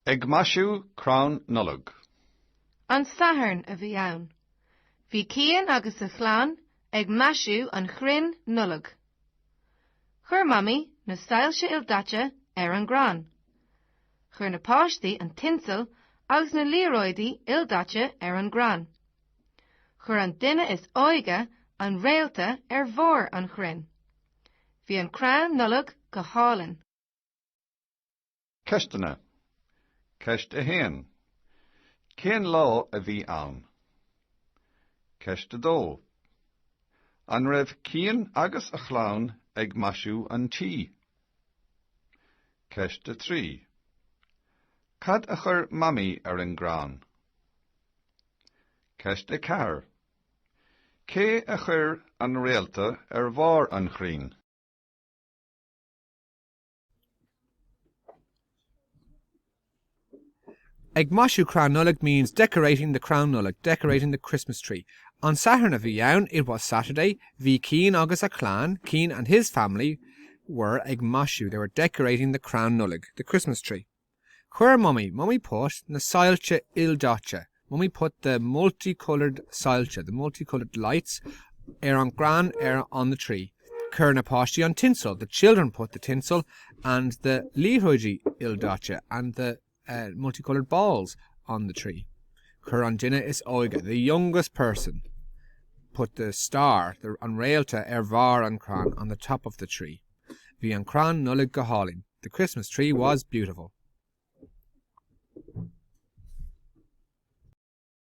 Ag Maisiú Crann Nollag. An Saharn a bhí ann. Bhí Cían agus a Chlann ag Maisiú an Crann Nollag. Chur mammy na sailse ildacha an Crann. Chur na páistí an tinsel agus na líróidí ildacha an Crann. Chur an duine is óige an réalta bhór an Crann. Bhí an Crann Nollag go hálainn. Ceistena. Ceist a héan. Cén lá a bhí ann. Ceist a dó. An raibh Cían agus a Chlann ag Maisiú an tí. Ceist a trí. Cad a chur mammy an Crann. Ceist a ceathair. Cé a chur an réalta bhór an Crann. Ag Maisiú Crann Nollag means decorating the Crann Nollag, decorating the Christmas tree. On Saturn a bhí ann, it was Saturday, bhí Cían agus a Chlann, Cían and his family were ag Maisiú. They were decorating the Crann Nollag, the Christmas tree. Chur mummy put na sailse ildacha. Mummy put the multicoloured sailse, the multicoloured lights, an Crann on the tree. Chur na páistí an tinsel. The children put the tinsel and the líróidí ildacha and the multicoloured balls on the tree. Chur an duine is óige. The youngest person put the star, the an réalta bhór an Crann, on the top of the tree. Bhí an Crann Nollag go hálainn. The Christmas tree was beautiful.